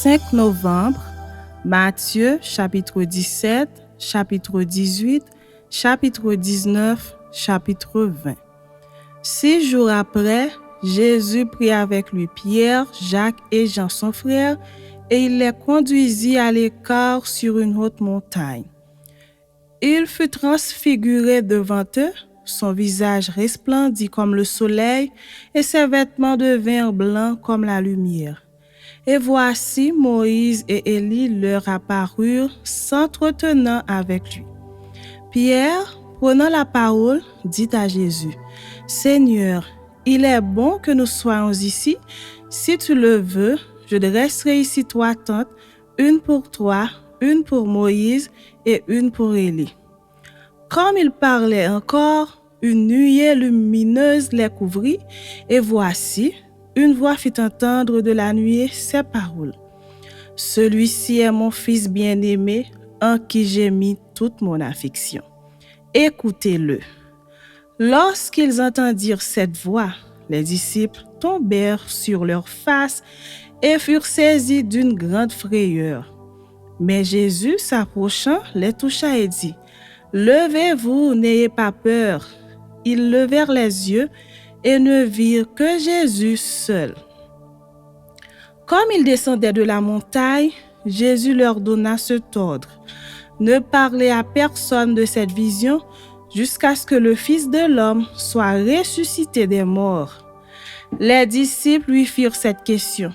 5 novembre, Matthieu chapitre 17, chapitre 18, chapitre 19, chapitre 20. 6 jours après, Jésus prit avec lui Pierre, Jacques et Jean son frère, et il les conduisit à l'écart sur une haute montagne. Il fut transfiguré devant eux, son visage resplendit comme le soleil, et ses vêtements devinrent blancs comme la lumière. Et voici Moïse et Élie leur apparurent, s'entretenant avec lui. Pierre, prenant la parole, dit à Jésus, « Seigneur, il est bon que nous soyons ici. Si tu le veux, je dresserai ici 3 tentes, une pour toi, une pour Moïse et une pour Élie. » Comme il parlait encore, une nuée lumineuse les couvrit, et voici, une voix fit entendre de la nuée ces paroles. « Celui-ci est mon fils bien-aimé, en qui j'ai mis toute mon affection. Écoutez-le. » Lorsqu'ils entendirent cette voix, les disciples tombèrent sur leurs faces et furent saisis d'une grande frayeur. Mais Jésus, s'approchant, les toucha et dit, « Levez-vous, n'ayez pas peur. » Ils levèrent les yeux et ne virent que Jésus seul. Comme ils descendaient de la montagne, Jésus leur donna cet ordre. Ne parlez à personne de cette vision jusqu'à ce que le Fils de l'homme soit ressuscité des morts. Les disciples lui firent cette question.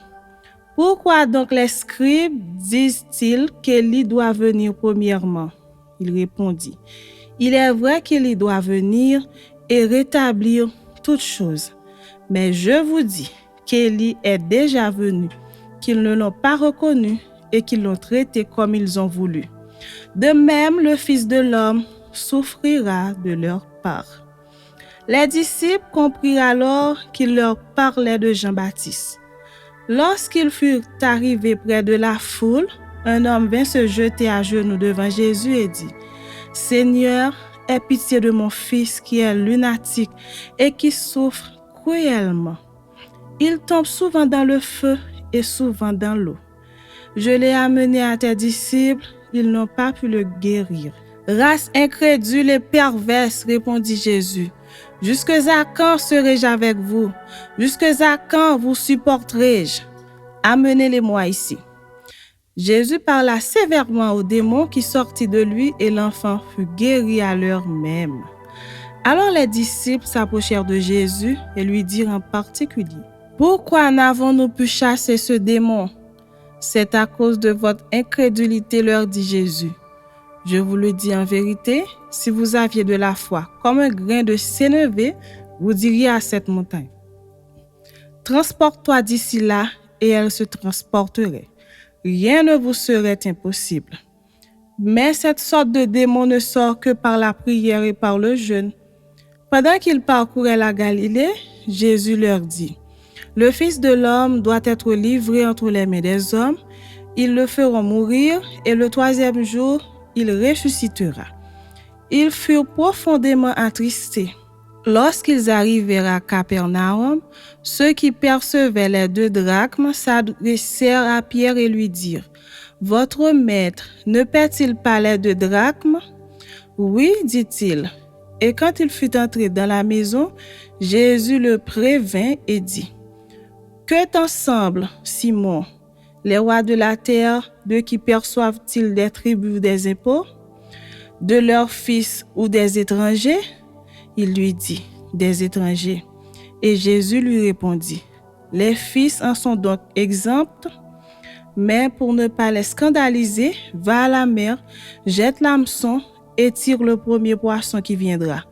Pourquoi donc les scribes disent-ils qu'Élie doit venir premièrement? Il répondit, il est vrai qu'Élie doit venir et rétablir toutes choses. Mais je vous dis qu'Élie est déjà venu, qu'ils ne l'ont pas reconnu et qu'ils l'ont traité comme ils ont voulu. De même, le Fils de l'homme souffrira de leur part. Les disciples comprirent alors qu'il leur parlait de Jean-Baptiste. Lorsqu'ils furent arrivés près de la foule, un homme vint se jeter à genoux devant Jésus et dit, « Seigneur, aie pitié de mon fils qui est lunatique et qui souffre cruellement. Il tombe souvent dans le feu et souvent dans l'eau. Je l'ai amené à tes disciples, ils n'ont pas pu le guérir. » « Race incrédule et perverse, répondit Jésus. Jusque à quand serai-je avec vous? Jusque à quand vous supporterai-je? Amenez-les-moi ici. » Jésus parla sévèrement au démon qui sortit de lui et l'enfant fut guéri à l'heure même. Alors les disciples s'approchèrent de Jésus et lui dirent en particulier, « Pourquoi n'avons-nous pu chasser ce démon? » « C'est à cause de votre incrédulité, leur dit Jésus. Je vous le dis en vérité, si vous aviez de la foi comme un grain de sénévé, vous diriez à cette montagne, « Transporte-toi d'ici là » et elle se transporterait. Rien ne vous serait impossible. Mais cette sorte de démon ne sort que par la prière et par le jeûne. Pendant qu'ils parcouraient la Galilée, Jésus leur dit, « Le Fils de l'homme doit être livré entre les mains des hommes, ils le feront mourir et le 3e jour, il ressuscitera. » Ils furent profondément attristés. Lorsqu'ils arrivèrent à Capernaum, ceux qui percevaient les 2 drachmes s'adressèrent à Pierre et lui dirent, « Votre maître ne paie-t-il pas les 2 drachmes? » « Oui, dit-il. » Et quand il fut entré dans la maison, Jésus le prévint et dit, « Que t'en semble, Simon? Les rois de la terre, de qui perçoivent-ils des tributs ou des impôts? De leurs fils ou des étrangers? » Il lui dit, « Des étrangers. » Et Jésus lui répondit, « Les fils en sont donc exempts, mais pour ne pas les scandaliser, va à la mer, jette l'hameçon et tire le premier poisson qui viendra.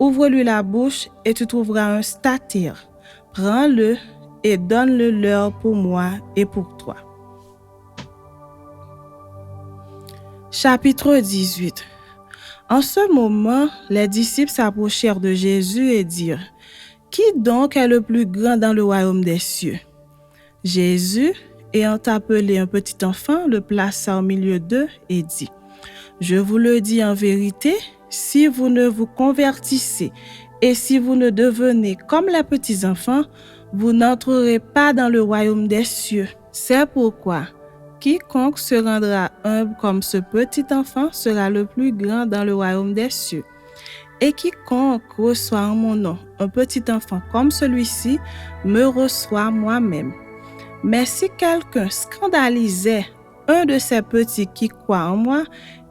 Ouvre-lui la bouche et tu trouveras un statère. Prends-le et donne-le leur pour moi et pour toi. » Chapitre 18. En ce moment, les disciples s'approchèrent de Jésus et dirent, « Qui donc est le plus grand dans le royaume des cieux? » Jésus, ayant appelé un petit enfant, le plaça au milieu d'eux et dit, « Je vous le dis en vérité, si vous ne vous convertissez et si vous ne devenez comme les petits enfants, vous n'entrerez pas dans le royaume des cieux. C'est pourquoi quiconque se rendra humble comme ce petit enfant sera le plus grand dans le royaume des cieux. Et quiconque reçoit en mon nom un petit enfant comme celui-ci me reçoit moi-même. Mais si quelqu'un scandalisait un de ces petits qui croient en moi,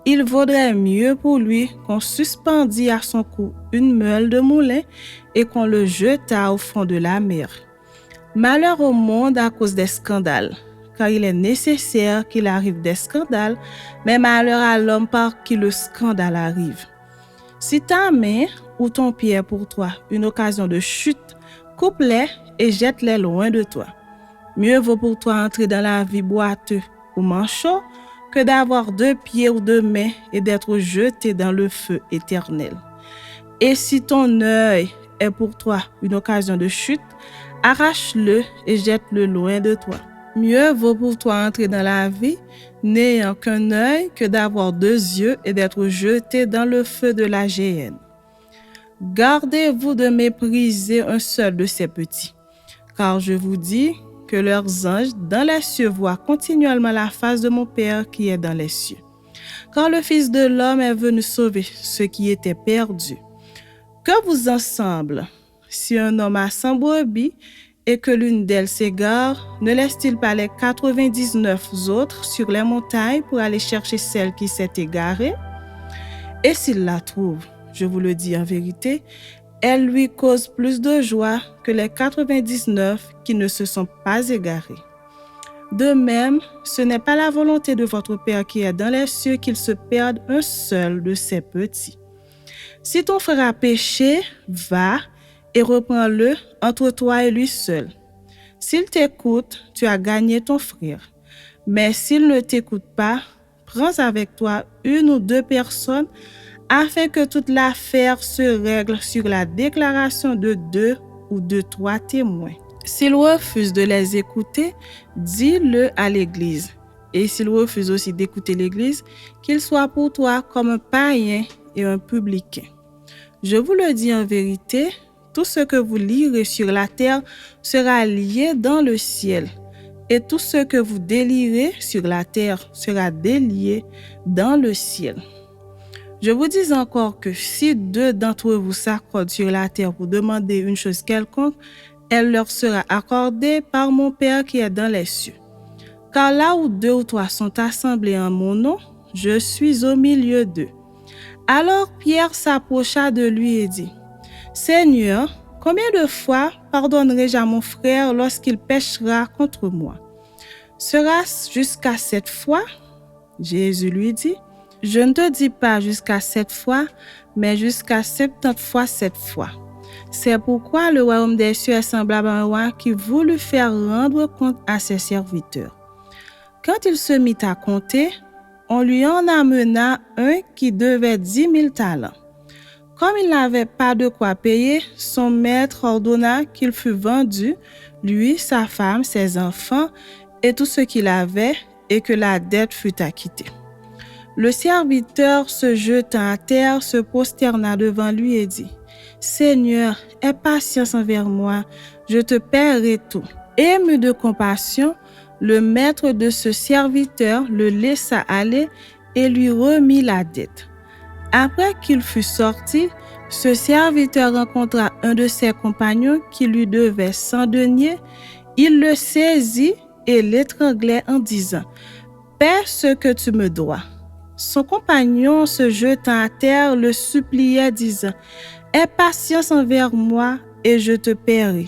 il vaudrait mieux pour lui qu'on suspendît à son cou une meule de moulin et qu'on le jetât au fond de la mer. Malheur au monde à cause des scandales, car il est nécessaire qu'il arrive des scandales, mais malheur à l'homme par qui le scandale arrive. Si ta main ou ton pied est pour toi une occasion de chute, coupe-les et jette-les loin de toi. Mieux vaut pour toi entrer dans la vie boiteux ou manchot que d'avoir 2 pieds ou 2 mains et d'être jeté dans le feu éternel. Et si ton œil est pour toi une occasion de chute, arrache-le et jette-le loin de toi. Mieux vaut pour toi entrer dans la vie n'ayant qu'un œil que d'avoir 2 yeux et d'être jeté dans le feu de la géhenne. Gardez-vous de mépriser un seul de ces petits, car je vous dis que leurs anges dans les cieux voient continuellement la face de mon Père qui est dans les cieux. Car le Fils de l'homme est venu sauver ceux qui étaient perdus. Que vous ensemble, si un homme a 100 brebis et que l'une d'elles s'égare, ne laisse-t-il pas les 99 autres sur les montagnes pour aller chercher celle qui s'est égarée? Et s'il la trouve, je vous le dis en vérité, elle lui cause plus de joie que les 99 qui ne se sont pas égarés. De même, ce n'est pas la volonté de votre Père qui est dans les cieux qu'il se perde un seul de ces petits. Si ton frère a péché, va et reprends-le entre toi et lui seul. S'il t'écoute, tu as gagné ton frère. Mais s'il ne t'écoute pas, prends avec toi 1 ou 2 personnes afin que toute l'affaire se règle sur la déclaration de 2 ou de 3 témoins. S'il refuse de les écouter, dis-le à l'Église. Et s'il refuse aussi d'écouter l'Église, qu'il soit pour toi comme un païen et un publicain. Je vous le dis en vérité, tout ce que vous lirez sur la terre sera lié dans le ciel, et tout ce que vous délirez sur la terre sera délié dans le ciel. Je vous dis encore que si 2 d'entre vous s'accordent sur la terre pour demander une chose quelconque, elle leur sera accordée par mon Père qui est dans les cieux. Car là où 2 ou 3 sont assemblés en mon nom, je suis au milieu d'eux. Alors Pierre s'approcha de lui et dit, « Seigneur, combien de fois pardonnerai-je à mon frère lorsqu'il péchera contre moi? Sera-ce jusqu'à 7 fois? » Jésus lui dit, « Je ne te dis pas jusqu'à 7 fois, mais jusqu'à 70 fois 7 fois. C'est pourquoi le royaume des cieux est semblable à un roi qui voulut faire rendre compte à ses serviteurs. Quand il se mit à compter, on lui en amena un qui devait 10 000 talents. Comme il n'avait pas de quoi payer, son maître ordonna qu'il fût vendu, lui, sa femme, ses enfants et tout ce qu'il avait, et que la dette fût acquittée. Le serviteur, se jetant à terre, se prosterna devant lui et dit, « Seigneur, aie patience envers moi, je te paierai tout. » Ému de compassion, le maître de ce serviteur le laissa aller et lui remit la dette. Après qu'il fut sorti, ce serviteur rencontra un de ses compagnons qui lui devait 100 deniers. Il le saisit et l'étranglait en disant, « Paie ce que tu me dois. » Son compagnon, se jetant à terre, le suppliait, disant, « Aie patience envers moi et je te paierai. »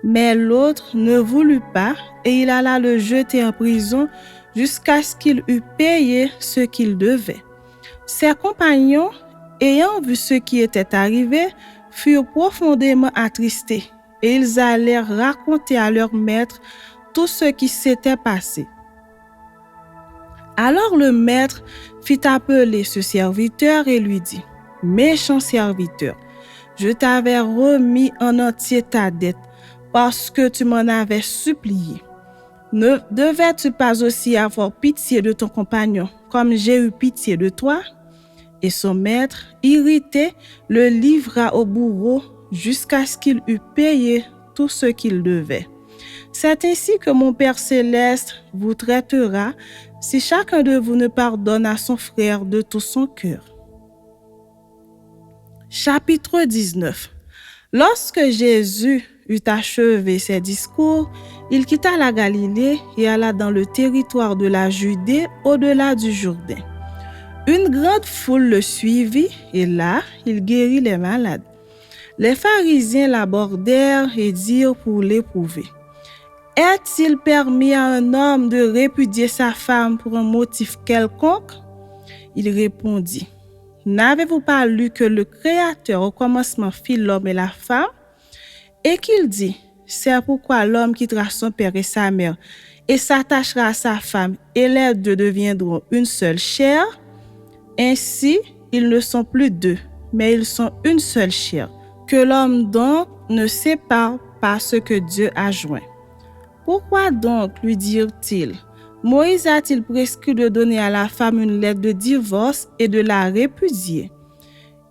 Mais l'autre ne voulut pas et il alla le jeter en prison jusqu'à ce qu'il eût payé ce qu'il devait. Ses compagnons, ayant vu ce qui était arrivé, furent profondément attristés et ils allèrent raconter à leur maître tout ce qui s'était passé. Alors le maître fit appeler ce serviteur et lui dit, « Méchant serviteur, je t'avais remis en entier ta dette parce que tu m'en avais supplié. Ne devais-tu pas aussi avoir pitié de ton compagnon comme j'ai eu pitié de toi? » Et son maître, irrité, le livra au bourreau jusqu'à ce qu'il eût payé tout ce qu'il devait. C'est ainsi que mon Père céleste vous traitera si chacun de vous ne pardonne à son frère de tout son cœur. Chapitre 19. Lorsque Jésus eut achevé ses discours, il quitta la Galilée et alla dans le territoire de la Judée au-delà du Jourdain. Une grande foule le suivit et là, il guérit les malades. Les pharisiens l'abordèrent et dirent pour l'éprouver: Est-il permis à un homme de répudier sa femme pour un motif quelconque? Il répondit: N'avez-vous pas lu que le Créateur au commencement fit l'homme et la femme? Et qu'il dit: C'est pourquoi l'homme quittera son père et sa mère et s'attachera à sa femme, et les deux deviendront une seule chair. Ainsi, ils ne sont plus deux, mais ils sont une seule chair. Que l'homme donc ne sépare pas ce que Dieu a joint. Pourquoi donc, lui dirent-ils, Moïse a-t-il prescrit de donner à la femme une lettre de divorce et de la répudier?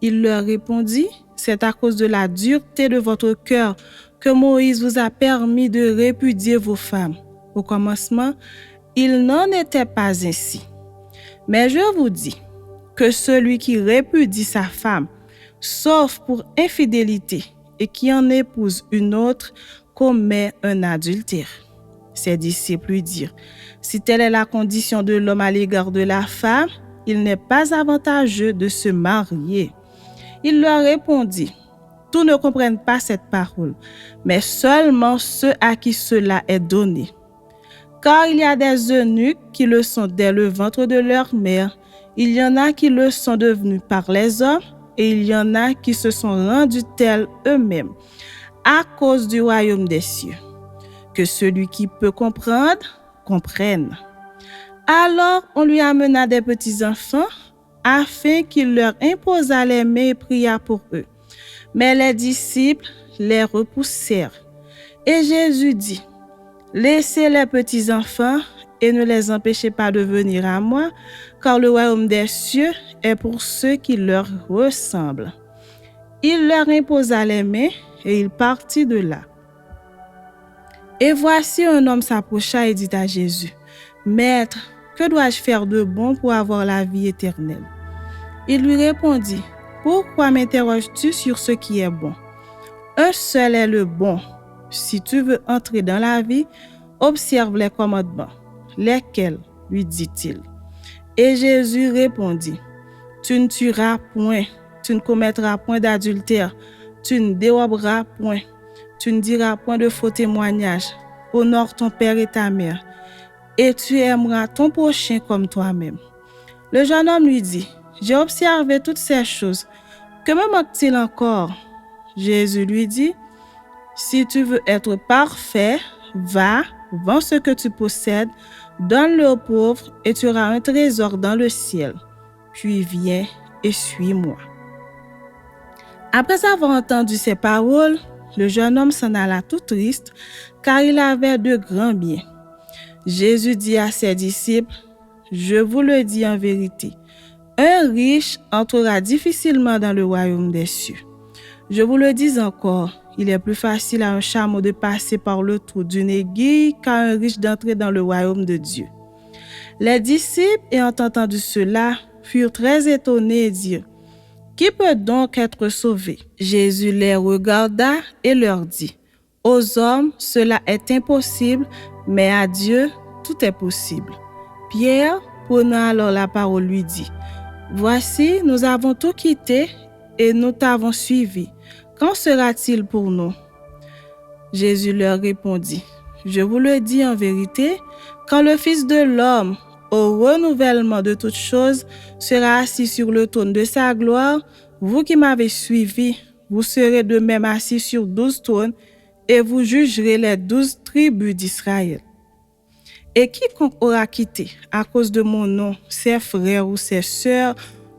Il leur répondit: C'est à cause de la dureté de votre cœur que Moïse vous a permis de répudier vos femmes. Au commencement, il n'en était pas ainsi. Mais je vous dis que celui qui répudie sa femme, sauf pour infidélité, et qui en épouse une autre, commet un adultère. Ses disciples lui dirent: Si telle est la condition de l'homme à l'égard de la femme, il n'est pas avantageux de se marier. Il leur répondit: Tous ne comprennent pas cette parole, mais seulement ceux à qui cela est donné. Car il y a des eunuques qui le sont dès le ventre de leur mère, il y en a qui le sont devenus par les hommes, et il y en a qui se sont rendus tels eux-mêmes, à cause du royaume des cieux. Que celui qui peut comprendre, comprenne. Alors on lui amena des petits-enfants, afin qu'il leur imposât les mains et pria pour eux. Mais les disciples les repoussèrent. Et Jésus dit: Laissez les petits-enfants et ne les empêchez pas de venir à moi, car le royaume des cieux est pour ceux qui leur ressemblent. Il leur imposa les mains et il partit de là. Et voici un homme s'approcha et dit à Jésus: Maître, que dois-je faire de bon pour avoir la vie éternelle? Il lui répondit: Pourquoi m'interroges-tu sur ce qui est bon? Un seul est le bon. Si tu veux entrer dans la vie, observe les commandements. Lesquels? Lui dit-il. Et Jésus répondit: Tu ne tueras point, tu ne commettras point d'adultère, tu ne déroberas point, tu ne diras point de faux témoignages, honore ton père et ta mère, et tu aimeras ton prochain comme toi-même. Le jeune homme lui dit: J'ai observé toutes ces choses. Que me manque-t-il encore? Jésus lui dit: Si tu veux être parfait, va, vends ce que tu possèdes, donne-le aux pauvres et tu auras un trésor dans le ciel. Puis viens et suis-moi. Après avoir entendu ces paroles, le jeune homme s'en alla tout triste, car il avait de grands biens. Jésus dit à ses disciples: Je vous le dis en vérité, un riche entrera difficilement dans le royaume des cieux. Je vous le dis encore, il est plus facile à un chameau de passer par le trou d'une aiguille qu'à un riche d'entrer dans le royaume de Dieu. Les disciples, ayant entendu cela, furent très étonnés et dirent: Qui peut donc être sauvé? Jésus les regarda et leur dit: Aux hommes, cela est impossible, mais à Dieu, tout est possible. Pierre, prenant alors la parole, lui dit: Voici, nous avons tout quitté et nous t'avons suivi. Qu'en sera-t-il pour nous? Jésus leur répondit: Je vous le dis en vérité, quand le Fils de l'homme, au renouvellement de toutes choses, sera assis sur le trône de sa gloire, vous qui m'avez suivi, vous serez de même assis sur 12 trônes et vous jugerez les 12 tribus d'Israël. Et quiconque aura quitté à cause de mon nom ses frères ou ses sœurs,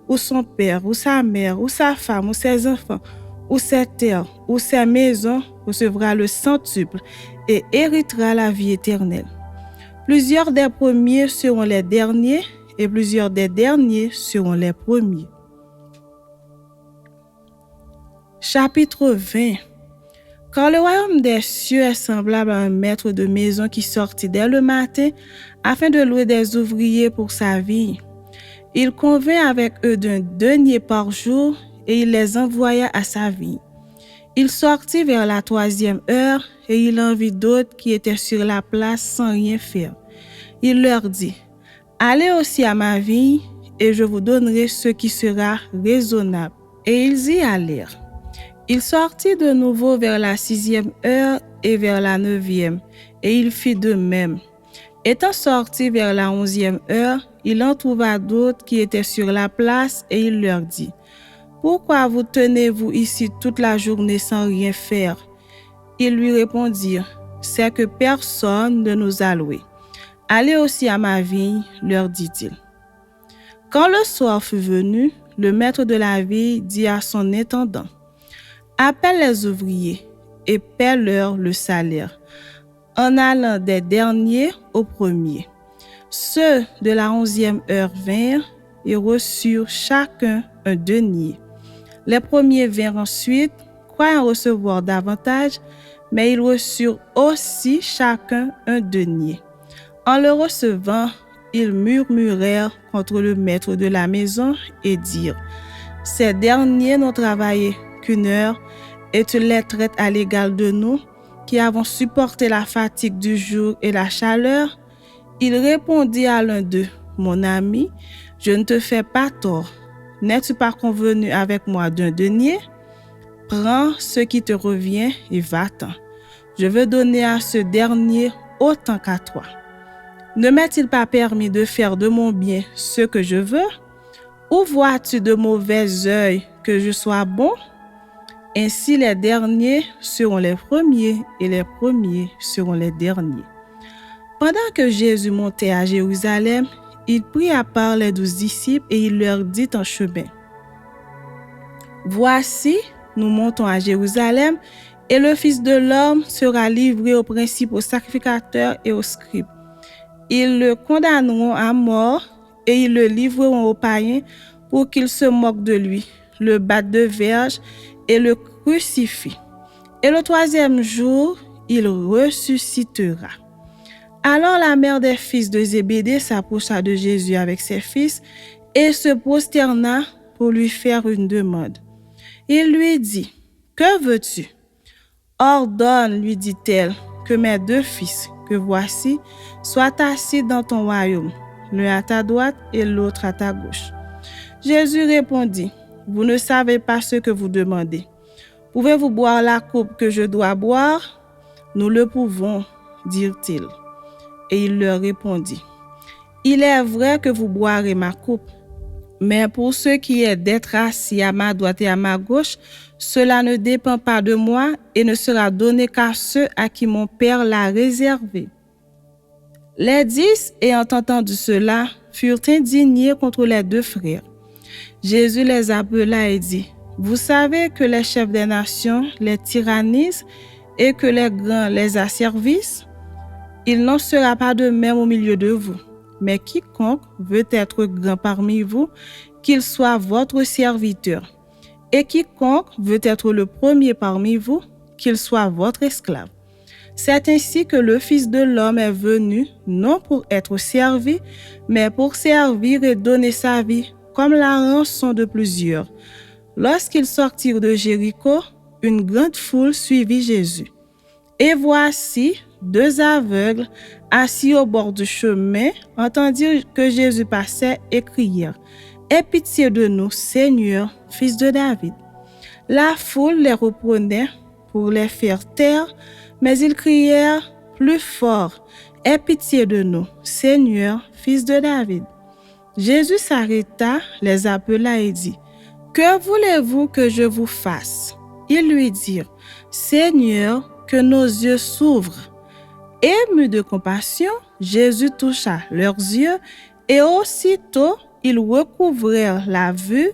ou son père, ou sa mère, ou sa femme, ou ses enfants, ou ses terres, ou ses maisons, recevra le centuple et héritera la vie éternelle. Plusieurs des premiers seront les derniers, et plusieurs des derniers seront les premiers. Chapitre 20. Car le royaume des cieux est semblable à un maître de maison qui sortit dès le matin afin de louer des ouvriers pour sa vie. Il convint avec eux d'un denier par jour et il les envoya à sa vie. Il sortit vers la 3e heure et il en vit d'autres qui étaient sur la place sans rien faire. Il leur dit, « Allez aussi à ma vie et je vous donnerai ce qui sera raisonnable. » Et ils y allèrent. Il sortit de nouveau vers la 6e heure et vers la 9e, et il fit de même. Étant sorti vers la 11e heure, il en trouva d'autres qui étaient sur la place et il leur dit, « Pourquoi vous tenez-vous ici toute la journée sans rien faire ?» Ils lui répondirent, « C'est que personne ne nous a loués. »« Allez aussi à ma vigne, leur dit-il. » Quand le soir fut venu, le maître de la vigne dit à son intendant, « Appelle les ouvriers et paie-leur le salaire, en allant des derniers aux premiers. » Ceux de la 11e heure vinrent et reçurent chacun un denier. Les premiers vinrent ensuite, croyant recevoir davantage, mais ils reçurent aussi chacun un denier. En le recevant, ils murmurèrent contre le maître de la maison et dirent, « Ces derniers n'ont travaillé qu'une heure, et tu les traites à l'égal de nous, qui avons supporté la fatigue du jour et la chaleur. » Il répondit à l'un d'eux, « Mon ami, je ne te fais pas tort. N'es-tu pas convenu avec moi d'un denier? Prends ce qui te revient et va-t'en. Je veux donner à ce dernier autant qu'à toi. Ne m'est-il pas permis de faire de mon bien ce que je veux? Ou vois-tu de mauvais œil que je sois bon? » Ainsi les derniers seront les premiers et les premiers seront les derniers. Pendant que Jésus montait à Jérusalem, il prit à part les 12 disciples et il leur dit en chemin, « Voici, nous montons à Jérusalem et le Fils de l'homme sera livré aux principaux sacrificateurs et aux scribes. Ils le condamneront à mort et ils le livreront aux païens pour qu'ils se moquent de lui, le battent de verge et le crucifient. Et le 3e jour, il ressuscitera. » Alors la mère des fils de Zébédée s'approcha de Jésus avec ses fils et se prosterna pour lui faire une demande. Il lui dit, « Que veux-tu? » « Ordonne, lui dit-elle, que mes 2 fils, que voici, soient assis dans ton royaume, l'un à ta droite et l'autre à ta gauche. » Jésus répondit, « Vous ne savez pas ce que vous demandez. Pouvez-vous boire la coupe que je dois boire? » « Nous le pouvons, dirent-ils. Et il leur répondit, « Il est vrai que vous boirez ma coupe, mais pour ce qui est d'être assis à ma droite et à ma gauche, cela ne dépend pas de moi et ne sera donné qu'à ceux à qui mon Père l'a réservé. » Les 10, ayant entendu cela, furent indignés contre les 2 frères. Jésus les appela et dit, « Vous savez que les chefs des nations les tyrannisent et que les grands les asservissent? Il n'en sera pas de même au milieu de vous. Mais quiconque veut être grand parmi vous, qu'il soit votre serviteur. Et quiconque veut être le premier parmi vous, qu'il soit votre esclave. C'est ainsi que le Fils de l'homme est venu, non pour être servi, mais pour servir et donner sa vie, comme la rançon de plusieurs. » Lorsqu'ils sortirent de Jéricho, une grande foule suivit Jésus. Et voici, 2 aveugles, assis au bord du chemin, entendirent que Jésus passait et crièrent, « Aie pitié de nous, Seigneur, fils de David. » La foule les reprenait pour les faire taire, mais ils crièrent plus fort, « Aie pitié de nous, Seigneur, fils de David. » Jésus s'arrêta, les appela et dit, « Que voulez-vous que je vous fasse? » Ils lui dirent, « Seigneur, que nos yeux s'ouvrent. » Ému de compassion, Jésus toucha leurs yeux et aussitôt ils recouvrèrent la vue